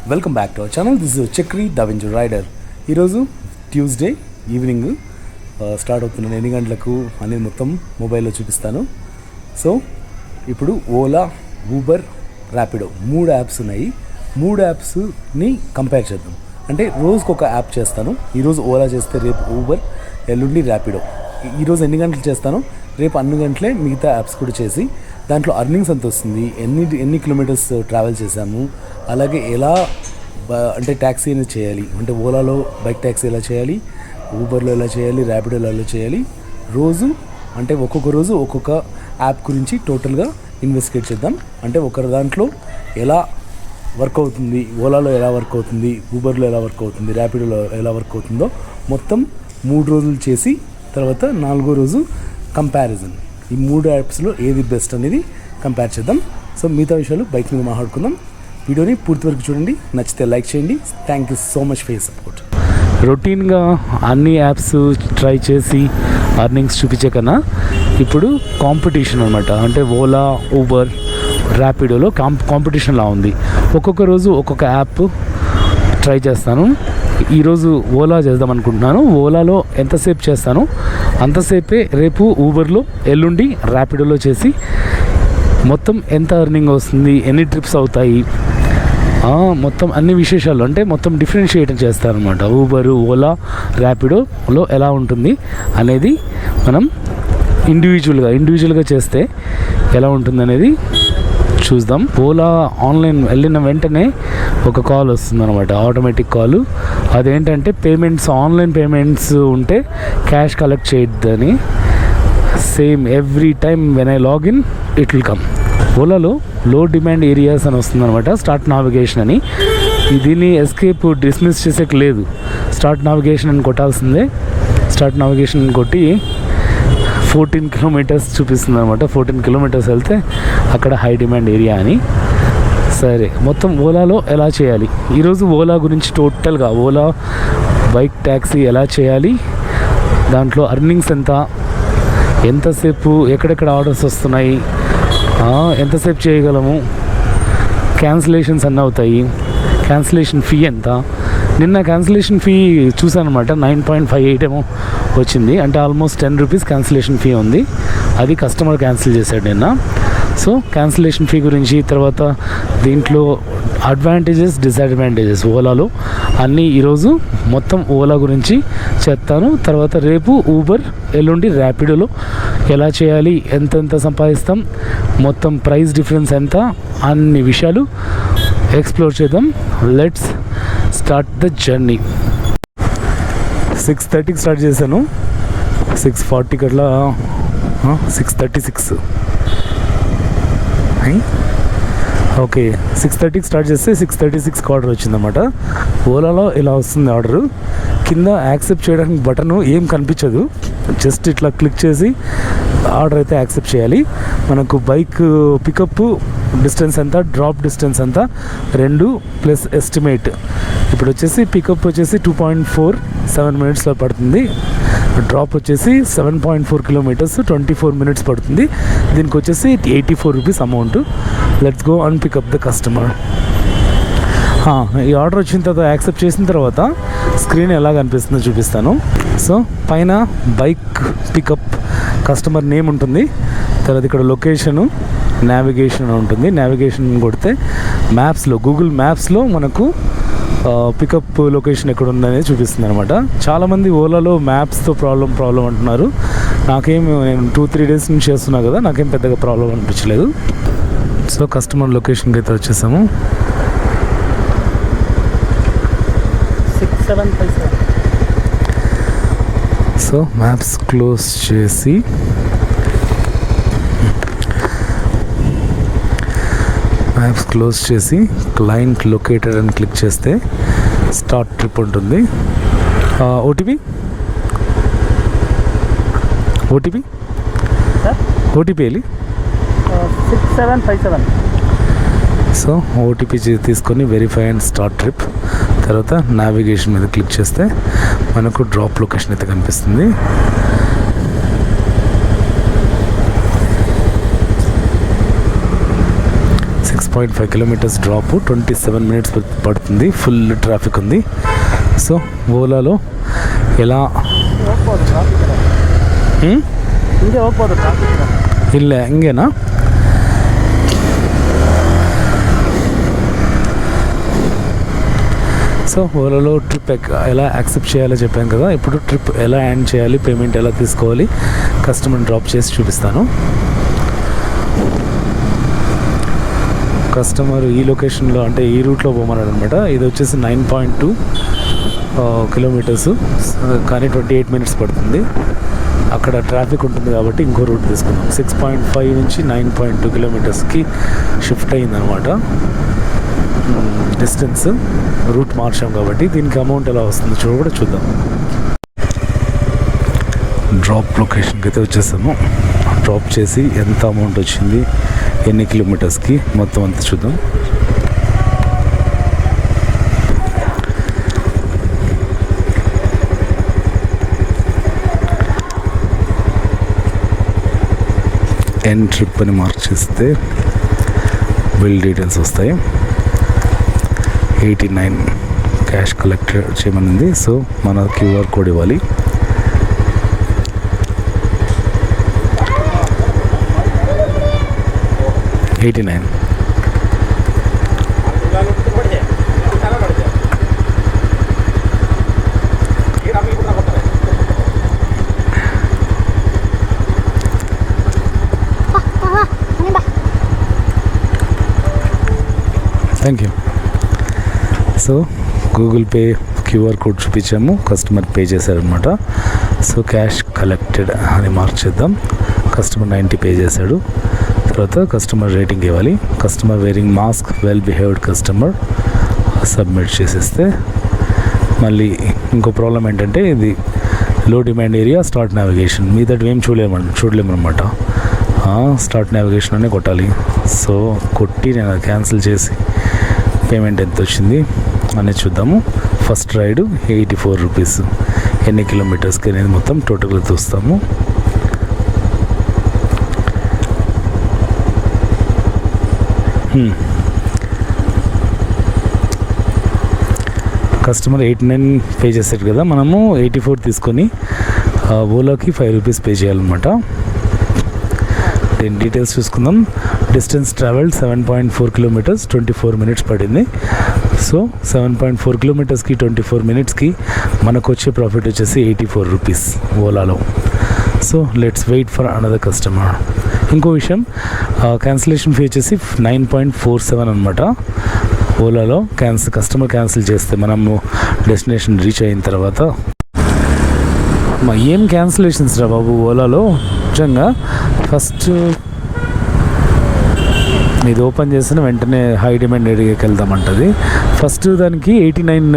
Welcome back to our channel. This is Chakri the venture rider. ఈరోజు Tuesday evening start అవుతున్నాను. ఎన్ని గంటలకు అనేది మొత్తం మొబైల్లో చూపిస్తాను. సో ఇప్పుడు ఓలా, ఊబర్, ర్యాపిడో 3 యాప్స్ ఉన్నాయి. 3 యాప్స్ని కంపేర్ చేద్దాం. అంటే రోజుకు ఒక యాప్ చేస్తాను. ఈరోజు ఓలా చేస్తే రేపు ఊబర్, ఎల్లుండి ర్యాపిడో. ఈరోజు ఎన్ని గంటలు చేస్తానో రేపు అన్ని గంటలే మిగతా యాప్స్ కూడా చేసి దాంట్లో అర్నింగ్స్ ఎంత వస్తుంది, ఎన్ని కిలోమీటర్స్ ట్రావెల్ చేశాము, అలాగే ఎలా అంటే ట్యాక్సీ అనేది చేయాలి, అంటే ఓలాలో బైక్ ట్యాక్సీ ఎలా చేయాలి, ఊబర్లో ఎలా చేయాలి, ర్యాపిడోలో ఎలా చేయాలి, రోజు అంటే ఒక్కొక్క రోజు ఒక్కొక్క యాప్ గురించి టోటల్గా ఇన్వెస్టిగేట్ చేద్దాం. అంటే ఒకరి దాంట్లో ఎలా వర్క్ అవుతుంది, ఓలాలో ఎలా వర్క్ అవుతుంది, ఊబర్లో ఎలా వర్క్ అవుతుంది, ర్యాపిడోలో ఎలా వర్క్ అవుతుందో మొత్తం 3 రోజులు చేసి తర్వాత 4వ రోజు కంపారిజన్. ఈ 3 యాప్స్లో ఏది బెస్ట్ అనేది కంపేర్ చేద్దాం. సో మిగతా విషయాలు బైక్ మీద మాట్లాడుకుందాం. వీడియోని పూర్తి వరకు చూడండి, నచ్చితే లైక్ చేయండి. Thank you so much for your support. రొటీన్గా అన్ని యాప్స్ ట్రై చేసి అర్నింగ్స్ చూపించే కన్నా ఇప్పుడు కాంపిటీషన్ అనమాట. అంటే ఓలా, ఊబర్, ర్యాపిడోలో కాంపిటీషన్లా ఉంది. ఒక్కొక్క రోజు ఒక్కొక్క యాప్ ట్రై చేస్తాను. ఈరోజు ఓలా చేద్దాం అనుకుంటున్నాను. ఓలాలో ఎంతసేపు చేస్తాను అంతసేపే రేపు ఊబర్లో, ఎల్లుండి ర్యాపిడోలో చేసి మొత్తం ఎంత అర్నింగ్ వస్తుంది, ఎన్ని ట్రిప్స్ అవుతాయి, మొత్తం అన్ని విశేషాలు అంటే మొత్తం డిఫరెన్షియేట్ చేస్తాను అనమాట. ఊబరు, ఓలా, ర్యాపిడోలో ఎలా ఉంటుంది అనేది మనం ఇండివిజువల్గా చేస్తే ఎలా ఉంటుంది అనేది చూద్దాం. ఓలా ఆన్లైన్ వెళ్ళిన వెంటనే ఒక కాల్ వస్తుంది అనమాట, ఆటోమేటిక్ కాల్. అదేంటంటే ఆన్లైన్ పేమెంట్స్ ఉంటే క్యాష్ కలెక్ట్ చేయొద్దని. Same every time when I login it will come. ఓలాలో లో డిమాండ్ ఏరియాస్ అని వస్తుంది అనమాట. స్టార్ట్ నావిగేషన్ అని, దీన్ని ఎస్కేప్ డిస్మిస్ చేసేకి లేదు. స్టార్ట్ నావిగేషన్ అని కొట్టాల్సిందే. స్టార్ట్ నావిగేషన్ కొట్టి 14 కిలోమీటర్స్ చూపిస్తుంది అనమాట. 14 కిలోమీటర్స్ వెళ్తే అక్కడ హై డిమాండ్ ఏరియా అని. సరే, మొత్తం ఓలాలో ఎలా చేయాలి ఈరోజు, ఓలా గురించి టోటల్గా ఓలా బైక్ ట్యాక్సీ ఎలా చేయాలి, దాంట్లో అర్నింగ్స్ ఎంతసేపు, ఎక్కడెక్కడ ఆర్డర్స్ వస్తున్నాయి, ఎంతసేపు చేయగలము, క్యాన్సిలేషన్స్ అన్నీ అవుతాయి, క్యాన్సిలేషన్ ఫీ ఎంత. నిన్న క్యాన్సిలేషన్ ఫీ చూసాను అనమాట, 9.58 ఏమో వచ్చింది. అంటే ఆల్మోస్ట్ 10 రూపీస్ క్యాన్సిలేషన్ ఫీ ఉంది. అది కస్టమర్ క్యాన్సిల్ చేశాడు నిన్న. సో క్యాన్సిలేషన్ ఫీ గురించి, తర్వాత దీంట్లో అడ్వాంటేజెస్, డిసడ్వాంటేజెస్ ఓలాలో అన్నీ ఈరోజు మొత్తం ఓలా గురించి చెప్తాను. తర్వాత రేపు ఊబర్, ఎల్లుండి ర్యాపిడోలో ఎలా చేయాలి, ఎంతెంత సంపాదిస్తాం, మొత్తం ప్రైస్ డిఫరెన్స్ ఎంత, అన్ని విషయాలు ఎక్స్ప్లోర్ చేద్దాం. Let's start the journey. 6:30కి స్టార్ట్ చేశాను. 6:40 అట్లా 6:36 ఓకే. 6:30కి స్టార్ట్ చేస్తే 6:36కి ఆర్డర్ వచ్చిందన్నమాట. ఓలాలో ఇలా వస్తుంది ఆర్డరు. కింద యాక్సెప్ట్ చేయడానికి బటను ఏం కనిపించదు, జస్ట్ ఇట్లా క్లిక్ చేసి ఆర్డర్ అయితే యాక్సెప్ట్ చేయాలి. మనకు బైక్ పికప్ డిస్టెన్స్ ఎంత, డ్రాప్ డిస్టెన్స్ ఎంత, 2 ప్లస్ ఎస్టిమేట్. ఇప్పుడు వచ్చేసి పికప్ వచ్చేసి 2.47 మినిట్స్లో పడుతుంది. డ్రాప్ వచ్చేసి 7.4 కిలోమీటర్స్ 24 మినిట్స్ పడుతుంది. దీనికి వచ్చేసి 84 rupees amount. Let's go and pick up the customer. ఈ ఆర్డర్ వచ్చిన తర్వాత యాక్సెప్ట్ చేసిన తర్వాత స్క్రీన్ ఎలా కనిపిస్తుందో చూపిస్తాను. సో పైన బైక్ పికప్ కస్టమర్ నేమ్ ఉంటుంది. తర్వాత ఇక్కడ లొకేషను, నావిగేషన్ ఉంటుంది. నావిగేషన్ కొడితే మ్యాప్స్లో, గూగుల్ మ్యాప్స్లో మనకు పికప్ లొకేషన్ ఎక్కడ ఉందనేది చూపిస్తుంది అనమాట. చాలామంది ఓలాలో మ్యాప్స్తో ప్రాబ్లం అంటున్నారు. నేను 2-3 డేస్ నుంచి చేస్తున్నా కదా, నాకేం పెద్దగా ప్రాబ్లం అనిపించలేదు. సో కస్టమర్ లొకేషన్కి అయితే వచ్చేసాము. 6757. సో మ్యాప్స్ క్లోజ్ చేసి క్లయింట్ లొకేటెడ్ అని క్లిక్ చేస్తే స్టార్ట్ ట్రిప్ ఉంటుంది. ఓటీపీ వెళ్ళి 6757. సో ఓటీపీ తీసుకొని వెరిఫై అండ్ స్టార్ట్ ట్రిప్. తర్వాత నావిగేషన్ మీద క్లిక్ చేస్తే మనకు డ్రాప్ లొకేషన్ అయితే కనిపిస్తుంది. 6 6.5 కిలోమీటర్స్ డ్రాప్, 27 మినిట్స్ పడుతుంది. ఫుల్ ట్రాఫిక్ ఉంది. సో ఓలాలో ఎలా ಇಲ್ಲ ಹಿಂಗೇನಾ? సో ఓలాలో ట్రిప్ ఎలా యాక్సెప్ట్ చేయాలో చెప్పాను కదా. ఇప్పుడు ట్రిప్ ఎలా ఎండ్ చేయాలి, పేమెంట్ ఎలా తీసుకోవాలి, కస్టమర్ని డ్రాప్ చేసి చూపిస్తాను. కస్టమర్ ఈ లొకేషన్లో అంటే ఈ రూట్లో పోమన్నాడు అనమాట. ఇది వచ్చేసి 9.2 కిలోమీటర్స్ కానీ 28 మినిట్స్ పడుతుంది. అక్కడ ట్రాఫిక్ ఉంటుంది కాబట్టి ఇంకో రూట్ తీసుకున్నాం. 6.5 నుంచి 9.2 కిలోమీటర్స్కి షిఫ్ట్ అయిందనమాట డిస్టెన్స్. రూట్ మార్చాం కాబట్టి దీనికి అమౌంట్ ఎలా వస్తుందో కూడా చూద్దాం. డ్రాప్ లొకేషన్కి అయితే వచ్చేసాము. డ్రాప్ చేసి ఎంత అమౌంట్ వచ్చింది, ఎన్ని కిలోమీటర్స్కి, మొత్తం అంతా చూద్దాం. ఎన్ ట్రిప్ అని మార్క్ చేస్తే బిల్ డీటెయిల్స్ వస్తాయి. 89 క్యాష్ కలెక్ట్ చేయమనింది. సో మన క్యూఆర్ కోడ్ ఇవ్వాలి. $89. Thank you. So Google pay QR code చూపించాము, కస్టమర్ పే చేశారనమాట. సో క్యాష్ కలెక్టెడ్ అని మార్క్ చేద్దాం. కస్టమర్ 90 పే చేశాడు. తర్వాత కస్టమర్ రేటింగ్ ఇవ్వాలి. Customer wearing mask, well behaved customer, submit చేసేస్తే మళ్ళీ ఇంకో ప్రాబ్లం ఏంటంటే ఇది లో డిమాండ్ ఏరియా, స్టార్ట్ నావిగేషన్. మీదటి ఏం చూడలేమన్నమాట. స్టార్ట్ నావిగేషన్ అనే కొట్టాలి. సో కొట్టి నేను అది క్యాన్సిల్ చేసి పేమెంట్ ఎంత వచ్చింది అనేది చూద్దాము. First ride 84 rupees. ఎన్ని కిలోమీటర్స్కి అనేది మొత్తం టోటల్గా చూస్తాము. కస్టమర్ 89 పే చేశారు కదా, మనము 84 తీసుకొని ఓలాకి 5 రూపీస్ పే చేయాలన్నమాట. దీని డీటెయిల్స్ చూసుకుందాం. డిస్టెన్స్ ట్రావెల్డ్ 7.4 కిలోమీటర్స్, 24 మినిట్స్ పడింది. సో 7.4 కిలోమీటర్స్కి 24 మినిట్స్కి మనకు వచ్చే ప్రాఫిట్ వచ్చేసి 84 రూపీస్ ఓలాలో. So let's wait for another customer. ఇంకో విషయం, క్యాన్సిలేషన్ ఫీ వచ్చేసి 9.47 అనమాట. ఓలాలో కస్టమర్ క్యాన్సిల్ చేస్తే మనము డెస్టినేషన్ రీచ్ అయిన తర్వాత ఏం క్యాన్సిలేషన్స్ రా బాబు ఓలాలో. నిజంగా ఫస్ట్ ఇది ఓపెన్ చేసిన వెంటనే హై డిమాండ్ ఏరియాకి వెళ్దామంటుంది. ఫస్ట్ దానికి 89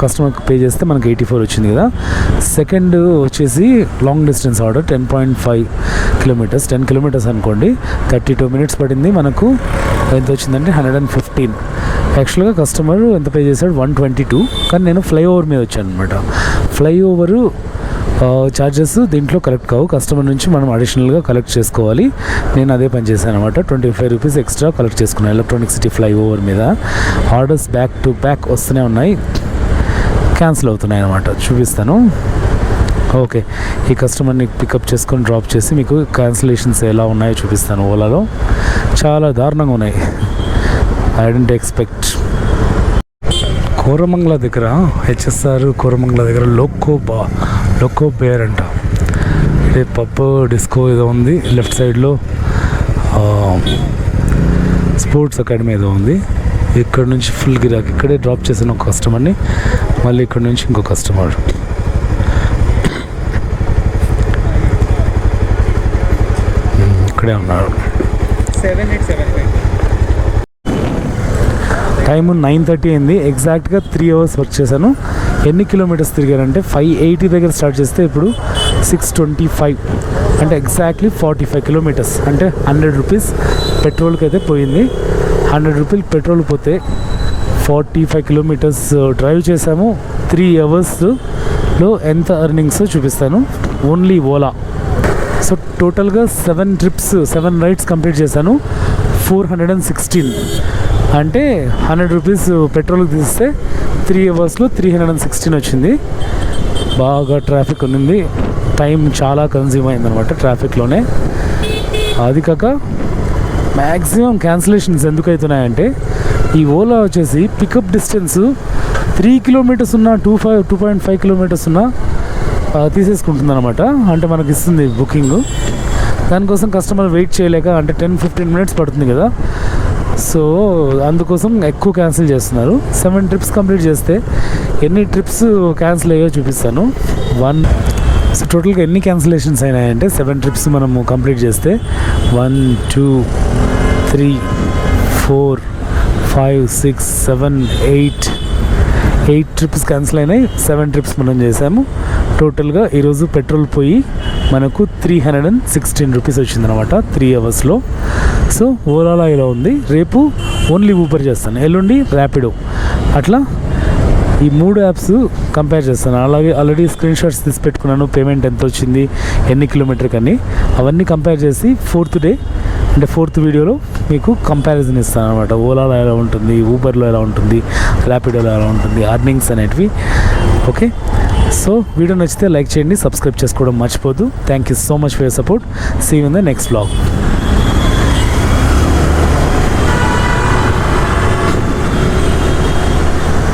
కస్టమర్కి పే చేస్తే మనకి 84 వచ్చింది కదా. సెకండ్ వచ్చేసి long distance order 10.5 kilometres, 10 kilometres అనుకోండి, 32 మినిట్స్ పడింది. మనకు ఎంత వచ్చిందంటే 115. యాక్చువల్గా కస్టమర్ ఎంత పే చేశాడు 122, కానీ నేను ఫ్లైఓవర్ మీద వచ్చాను అనమాట. ఫ్లైఓవరు ఛార్జెస్ దీంట్లో కలెక్ట్ కావు, కస్టమర్ నుంచి మనం అడిషనల్గా కలెక్ట్ చేసుకోవాలి. నేను అదే పని చేశాను అనమాట. 25 రూపీస్ ఎక్స్ట్రా కలెక్ట్ చేసుకున్నాను ఎలక్ట్రానిక్ సిటీ ఫ్లైఓవర్ మీద. ఆర్డర్స్ బ్యాక్ టు బ్యాక్ వస్తూనే ఉన్నాయి, క్యాన్సిల్ అవుతున్నాయి అనమాట. చూపిస్తాను. ఓకే, ఈ కస్టమర్ని పికప్ చేసుకొని డ్రాప్ చేసి మీకు క్యాన్సిలేషన్స్ ఎలా ఉన్నాయో చూపిస్తాను. ఓలాలో చాలా దారుణంగా ఉన్నాయి. I don't expect. కోరమంగళ దగ్గర హెచ్ఎస్ఆర్ కోరమంగళ దగ్గర లోకో బేర్ అంట. ఇదే పబ్ డిస్కో ఏదో ఉంది. లెఫ్ట్ సైడ్లో స్పోర్ట్స్ అకాడమీ ఏదో ఉంది. ఇక్కడ నుంచి ఫుల్ గిరాక్. ఇక్కడే డ్రాప్ చేసిన ఒక కస్టమర్ని, మళ్ళీ ఇక్కడ నుంచి ఇంకో కస్టమర్. ఇక్కడే ఉన్నారు. టైము 9:30 అయింది. ఎగ్జాక్ట్గా 3 అవర్స్ వర్క్ చేశాను. ఎన్ని కిలోమీటర్స్ తిరిగారంటే 580 దగ్గర స్టార్ట్ చేస్తే ఇప్పుడు 625, అంటే ఎగ్జాక్ట్లీ 45 కిలోమీటర్స్. అంటే 100 రూపీస్ పెట్రోల్కి అయితే పోయింది. 100 రూపీలు పెట్రోల్ పోతే 45 కిలోమీటర్స్ డ్రైవ్ చేశాము. 3 అవర్స్లో ఎంత ఎర్నింగ్స్ చూపిస్తాను ఓన్లీ ఓలా. సో టోటల్గా 7 ట్రిప్స్ 7 రైడ్స్ కంప్లీట్ చేశాను. 416. అంటే 100 రూపీస్ పెట్రోల్కి తీస్తే 3 అవర్స్లో 316 వచ్చింది. బాగా ట్రాఫిక్ ఉన్నింది, టైం చాలా కన్జ్యూమ్ అయిందనమాట ట్రాఫిక్లోనే. అది కాక మ్యాక్సిమం క్యాన్సిలేషన్స్ ఎందుకు అవుతున్నాయంటే ఈ ఓలా వచ్చేసి పికప్ డిస్టెన్స్ 3 కిలోమీటర్స్ ఉన్న 2.5 కిలోమీటర్స్ ఉన్న తీసేసుకుంటుంది అనమాట. అంటే మనకి ఇస్తుంది బుకింగ్. దానికోసం కస్టమర్ వెయిట్ చేయలేక, అంటే 10-15 మినిట్స్ పడుతుంది కదా, సో అందుకోసం ఎక్కువ క్యాన్సిల్ చేస్తున్నారు. 7 ట్రిప్స్ కంప్లీట్ చేస్తే ఎన్ని ట్రిప్స్ క్యాన్సిల్ అయ్యో చూపిస్తాను. సో టోటల్గా ఎన్ని క్యాన్సిలేషన్స్ అయినాయంటే 7 ట్రిప్స్ మనము కంప్లీట్ చేస్తే 1 2 3 4 5 6 7 8 ట్రిప్స్ క్యాన్సిల్ అయినాయి. 7 ట్రిప్స్ మనం చేసాము. టోటల్గా ఈరోజు పెట్రోల్ పోయి మనకు 316 రూపీస్ వచ్చిందనమాట 3 అవర్స్లో. సో ఓలాలో ఇలా ఉంది. రేపు ఓన్లీ ఊబర్ చేస్తాను, ఎల్లుండి ర్యాపిడో. అట్లా ఈ 3 యాప్స్ కంపేర్ చేస్తాను. అలాగే ఆల్రెడీ స్క్రీన్ షాట్స్ తీసి పెట్టుకున్నాను, పేమెంట్ ఎంత వచ్చింది, ఎన్ని కిలోమీటర్కి అని. అవన్నీ కంపేర్ చేసి 4th డే అంటే 4th వీడియోలో మీకు కంపారిజన్ ఇస్తాను అనమాట. ఓలాలో ఎలా ఉంటుంది, ఊబర్లో ఎలా ఉంటుంది, ర్యాపిడోలో ఎలా ఉంటుంది, అర్నింగ్స్ అనేటివి. ఓకే, సో వీడియో నచ్చితే లైక్ చేయండి, సబ్స్క్రైబ్ చేసుకోవడం మర్చిపోద్దు. Thank you so much for your support. See you in the next vlog.